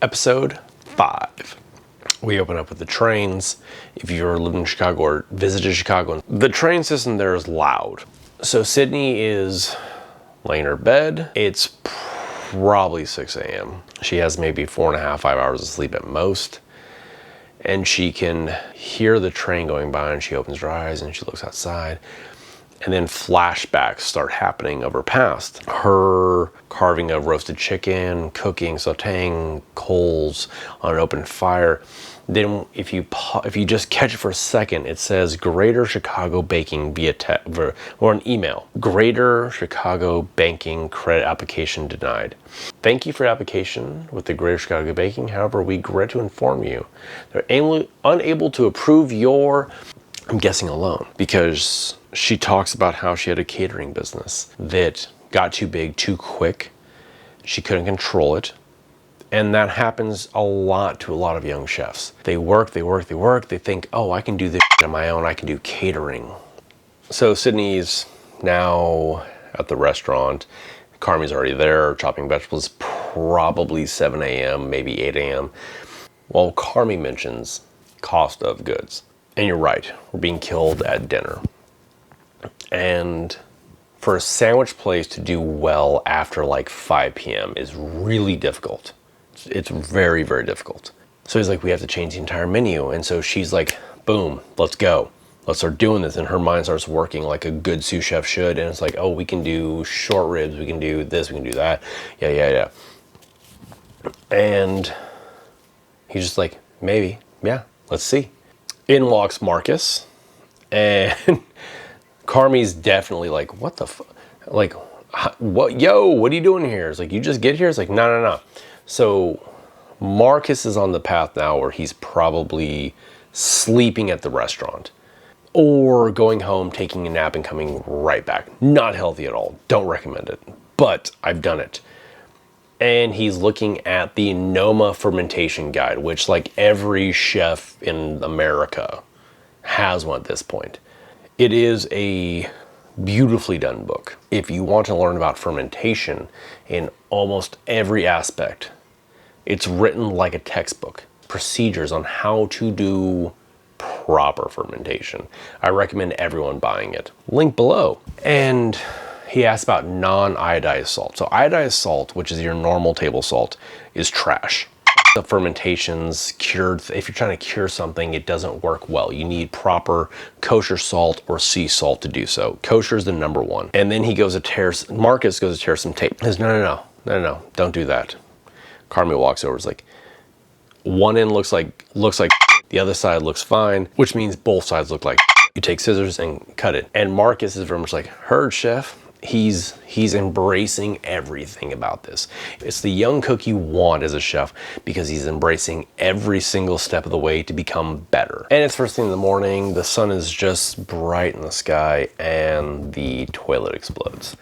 Episode 5. We open up with the trains. If you're living in Chicago or visited Chicago, the train system there is loud. So Sydney is laying in her bed. It's probably 6 a.m. She has maybe 4.5, 5 hours of sleep at most. And she can hear the train going by, and she opens her eyes and she looks outside. And then flashbacks start happening of her past. Her carving a roasted chicken, cooking, sauteing coals on an open fire. Then if you just catch it for a second, it says Greater Chicago Banking via or an email. Greater Chicago Banking credit application denied. Thank you for your application with the Greater Chicago Banking. However, we regret to inform you they're unable to approve your, I'm guessing, a loan, because she talks about how she had a catering business that got too big too quick. She couldn't control it. And that happens a lot to a lot of young chefs. They work. They think, oh, I can do this on my own. I can do catering. So Sydney's now at the restaurant. Carmi's already there chopping vegetables, probably 7 a.m., maybe 8 a.m. Well, Carmi mentions cost of goods. And you're right, we're being killed at dinner. And for a sandwich place to do well after like 5 p.m. is really difficult. It's very, very difficult. So he's like, we have to change the entire menu. And so she's like, boom, let's go. Let's start doing this. And her mind starts working like a good sous chef should. And it's like, oh, we can do short ribs. We can do this. We can do that. Yeah. And he's just like, maybe. Yeah, let's see. In walks Marcus. And Carmi's definitely like, what the fuck? Like, what? Yo, what are you doing here? It's like, you just get here? It's like, no. So Marcus is on the path now where he's probably sleeping at the restaurant or going home, taking a nap, and coming right back. Not healthy at all. Don't recommend it. But I've done it. And he's looking at the Noma fermentation guide, which like every chef in America has one at this point. It is a beautifully done book. If you want to learn about fermentation in almost every aspect, it's written like a textbook. Procedures on how to do proper fermentation. I recommend everyone buying it. Link below. And he asked about non-iodized salt. So iodized salt, which is your normal table salt, is trash. The fermentations cured, if you're trying to cure something, it doesn't work well. You need proper kosher salt or sea salt to do so. Kosher is the number one. And then he goes to Marcus goes to tear some tape. He says, no, don't do that. Carmi walks over, is like, one end looks like the other side looks fine, which means both sides look like you take scissors and cut it. And Marcus is very much like, heard, chef. He's embracing everything about this. It's the young cook you want as a chef because he's embracing every single step of the way to become better. And it's first thing in the morning, the sun is just bright in the sky, and the toilet explodes.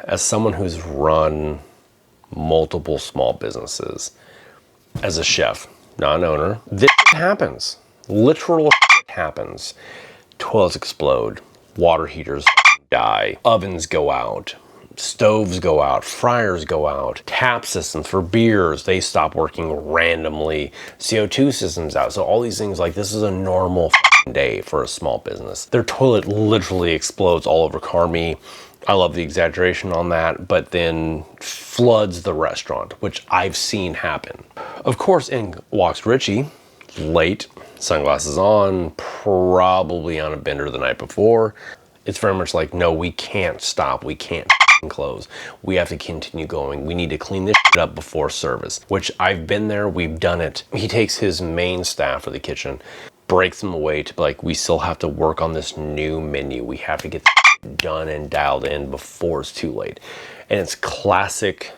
As someone who's run multiple small businesses as a chef, not an owner, this happens. Literal happens. Toilets explode, water heaters die, ovens go out, stoves go out, fryers go out, tap systems for beers, they stop working randomly, CO2 systems out. So all these things, like, this is a normal day for a small business. Their toilet literally explodes all over Carmi. I love the exaggeration on that, but then floods the restaurant, which I've seen happen. Of course, in walks Richie, late, sunglasses on, probably on a bender the night before. It's very much like, no, we can't stop. We can't close. We have to continue going. We need to clean this up before service, which I've been there. We've done it. He takes his main staff of the kitchen, breaks them away to be like, we still have to work on this new menu. We have to get done and dialed in before it's too late. And it's classic,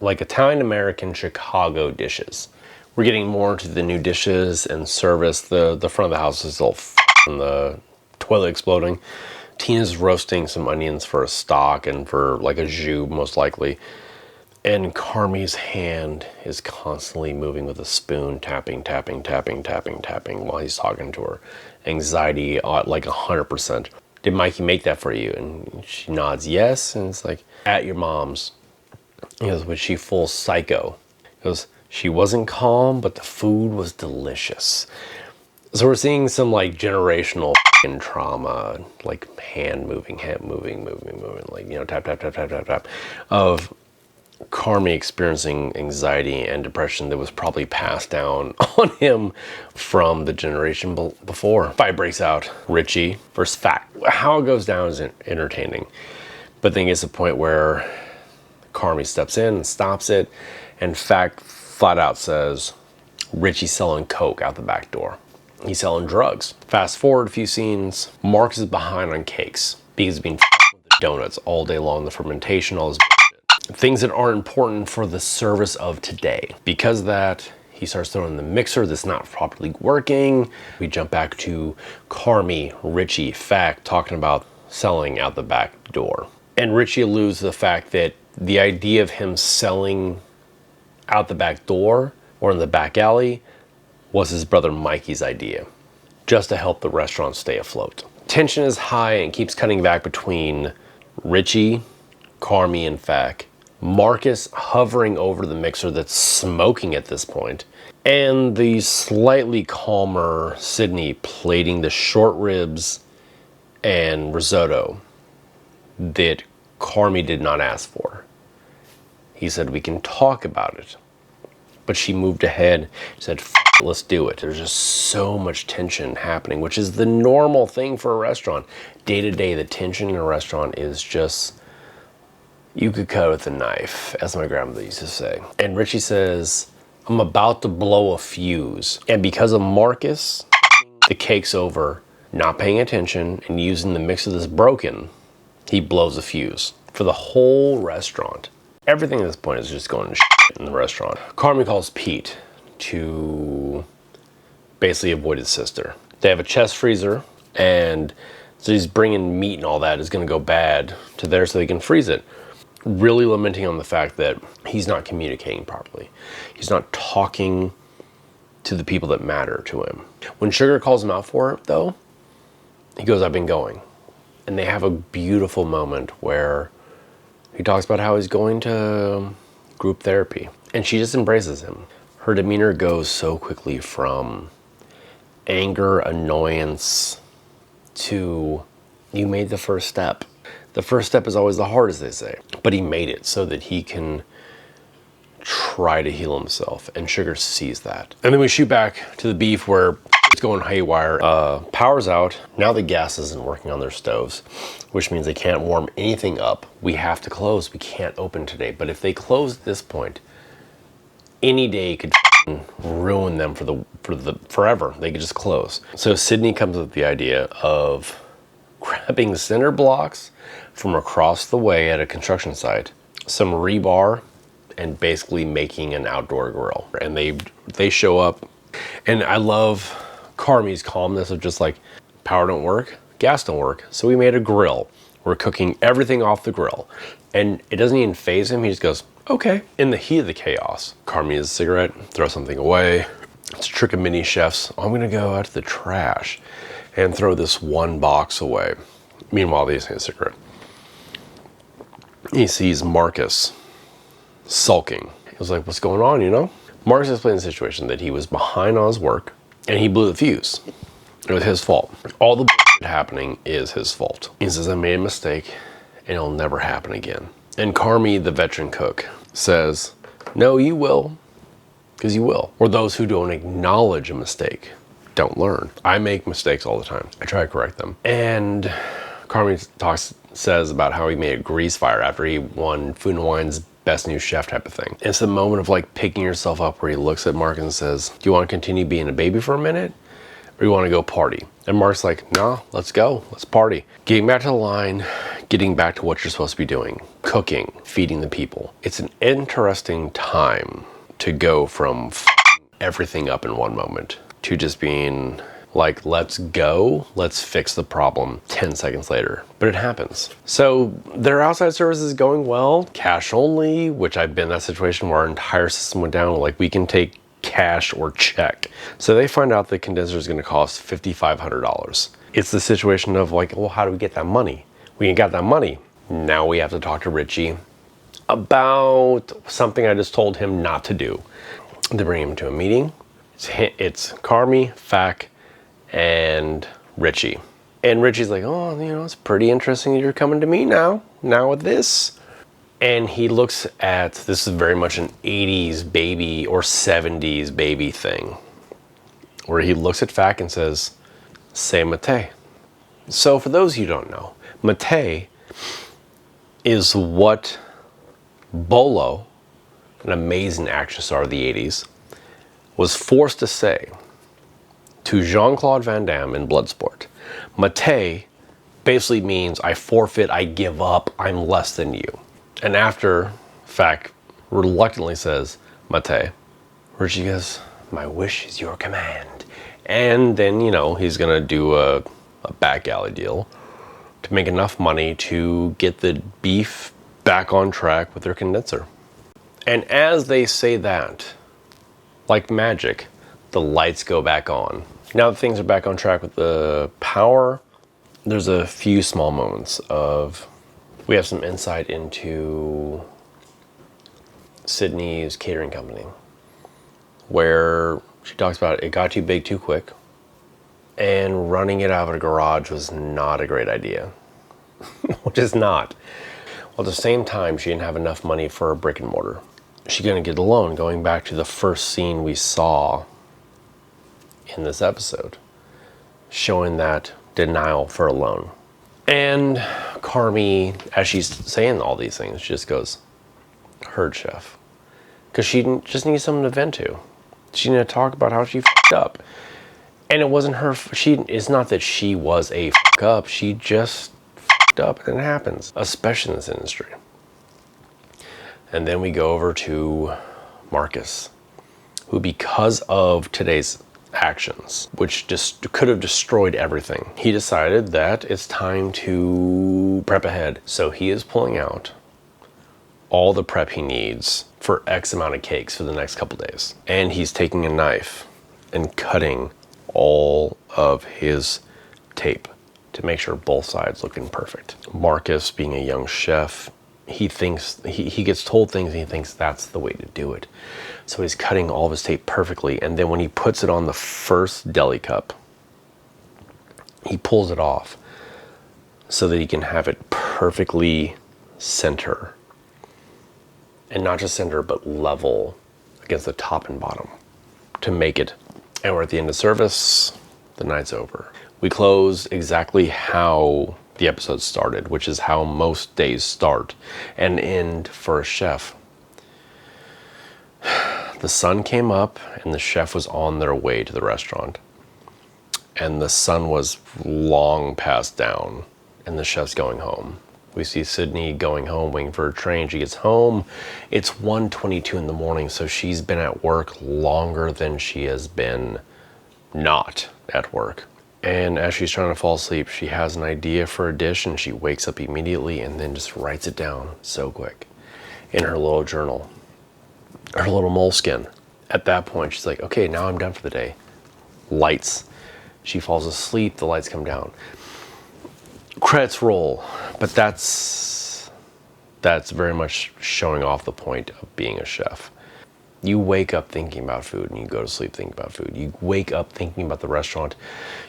like Italian-American Chicago dishes. We're getting more into the new dishes and service. The front of the house is all and the toilet exploding. Tina's roasting some onions for a stock and for like a jus, most likely. And Carmi's hand is constantly moving with a spoon, tapping while he's talking to her. Anxiety at like 100%. Did Mikey make that for you? And she nods yes. And it's like, at your mom's. He goes, was she full psycho? Goes, she wasn't calm, but the food was delicious. So we're seeing some like generational trauma, like hand moving, like, you know, tap, tap, tap, tap, tap, tap, of Carmy experiencing anxiety and depression that was probably passed down on him from the generation before. Fight breaks out, Richie versus Fact. How it goes down is entertaining, but then gets to the point where Carmy steps in and stops it, and Fact flat out says, Richie's selling coke out the back door. He's selling drugs. Fast forward a few scenes, Marcus is behind on cakes because he's been with the donuts all day long, the fermentation, all this bullshit. Things that aren't important for the service of today. Because of that, he starts throwing in the mixer that's not properly working. We jump back to Carmy, Richie, Fact talking about selling out the back door. And Richie alludes to the fact that the idea of him selling out the back door or in the back alley was his brother Mikey's idea, just to help the restaurant stay afloat. Tension is high and keeps cutting back between Richie, Carmy, and Fact, Marcus hovering over the mixer that's smoking at this point, and the slightly calmer Sydney plating the short ribs and risotto that Carmy did not ask for. He said, we can talk about it. But she moved ahead, said, let's do it. There's just so much tension happening, which is the normal thing for a restaurant. Day to day, the tension in a restaurant is just, you could cut with a knife, as my grandmother used to say. And Richie says, I'm about to blow a fuse. And because of Marcus, the cake's over, not paying attention, and using the mixer that's broken, he blows a fuse for the whole restaurant. Everything at this point is just going to shit in the restaurant. Carmy calls Pete to basically avoid his sister. They have a chest freezer, and so he's bringing meat and all that is going to go bad to there so they can freeze it. Really lamenting on the fact that he's not communicating properly. He's not talking to the people that matter to him. When Sugar calls him out for it, though, he goes, I've been going. And they have a beautiful moment where he talks about how he's going to group therapy. And she just embraces him. Her demeanor goes so quickly from anger, annoyance, to you made the first step. The first step is always the hardest, they say. But he made it so that he can try to heal himself. And Sugar sees that. And then we shoot back to the beef where it's going haywire. Power's out. Now the gas isn't working on their stoves, which means they can't warm anything up. We have to close. We can't open today. But if they close at this point, any day could ruin them for the forever. They could just close. So Sydney comes up with the idea of grabbing the cinder blocks from across the way at a construction site, some rebar, and basically making an outdoor grill. And they show up, and I love Carmy's calmness of just like, power don't work, gas don't work, so we made a grill. We're cooking everything off the grill. And it doesn't even faze him. He just goes, okay. In the heat of the chaos, Carmy has a cigarette, throw something away. It's a trick of mini chefs. I'm gonna go out to the trash and throw this one box away. Meanwhile, he's using a cigarette. He sees Marcus sulking. He was like, what's going on, you know? Marcus explained the situation that he was behind on his work and he blew the fuse. It was his fault. All the bullshit happening is his fault. He says, I made a mistake and it'll never happen again. And Carmy, the veteran cook, says, no, you will, because you will. Or those who don't acknowledge a mistake don't learn. I make mistakes all the time. I try to correct them. And Carmy says about how he made a grease fire after he won Food and Wine's Best New Chef type of thing. It's the moment of like picking yourself up where he looks at Mark and says, do you want to continue being a baby for a minute? Or you want to go party? And Mark's like, no, let's go. Let's party. Getting back to the line, getting back to what you're supposed to be doing. Cooking, feeding the people. It's an interesting time to go from everything up in one moment to just being like, let's go, let's fix the problem 10 seconds later. But it happens. So their outside service is going well, cash only, which I've been in that situation where our entire system went down. Like, we can take cash or check. So they find out the condenser is going to cost $5,500. It's the situation of like, well, how do we get that money? We ain't got that money. Now we have to talk to Richie, about something I just told him not to do. They bring him to a meeting. It's Carmy, Fack, and Richie. And Richie's like, oh, it's pretty interesting that you're coming to me now with this. And he looks at, this is very much an 80s baby or 70s baby thing, where he looks at Fack and says, "C'est Mate." So for those of you who don't know, Mate is what Bolo, an amazing action star of the 80s, was forced to say to Jean-Claude Van Damme in Bloodsport. Mate basically means I forfeit, I give up, I'm less than you. And after Fack reluctantly says, Mate, Richie goes, my wish is your command. And then, he's gonna do a back alley deal to make enough money to get the beef back on track with their condenser. And as they say that, like magic, the lights go back on. Now that things are back on track with the power, there's a few small moments of, we have some insight into Sydney's catering company, where she talks about it got too big too quick, and running it out of a garage was not a great idea. Which is not. Well, at the same time, she didn't have enough money for a brick and mortar. She's gonna get a loan, going back to the first scene we saw in this episode, showing that denial for a loan. And Carmy, as she's saying all these things, just goes, heard, chef. Because she just needs someone to vent to. She needed to talk about how she f***ed up. And it wasn't her, it's not that she was a f*** up, she just f***ed up, and it happens, especially in this industry. And then we go over to Marcus, who, because of today's actions, which just could have destroyed everything, he decided that it's time to prep ahead. So he is pulling out all the prep he needs for X amount of cakes for the next couple days. And he's taking a knife and cutting all of his tape to make sure both sides looking perfect. Marcus, being a young chef, he thinks, he gets told things and he thinks that's the way to do it. So he's cutting all of his tape perfectly, and then when he puts it on the first deli cup, he pulls it off so that he can have it perfectly center. And not just center, but level against the top and bottom to make it. And we're at the end of service, the night's over. We close exactly how the episode started, which is how most days start and end for a chef. The sun came up and the chef was on their way to the restaurant. And the sun was long past down and the chef's going home. We see Sydney going home, waiting for her train. She gets home. It's 1:22 in the morning, so she's been at work longer than she has been not at work. And as she's trying to fall asleep, she has an idea for a dish and she wakes up immediately and then just writes it down so quick in her little journal, her little moleskin. At that point, she's like, okay, now I'm done for the day. Lights. She falls asleep, the lights come down. Credits roll, but that's very much showing off the point of being a chef. You wake up thinking about food and you go to sleep thinking about food. You wake up thinking about the restaurant.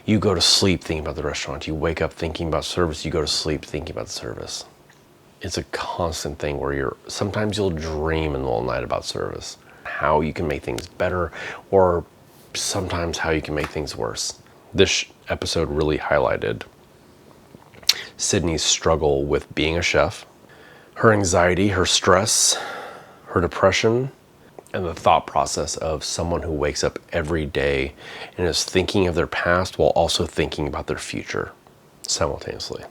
You go to sleep thinking about the restaurant. You wake up thinking about service. You go to sleep thinking about the service. It's a constant thing where sometimes you'll dream in the middle of the night about service, how you can make things better, or sometimes how you can make things worse. This episode really highlighted Sydney's struggle with being a chef, her anxiety, her stress, her depression, and the thought process of someone who wakes up every day and is thinking of their past while also thinking about their future simultaneously.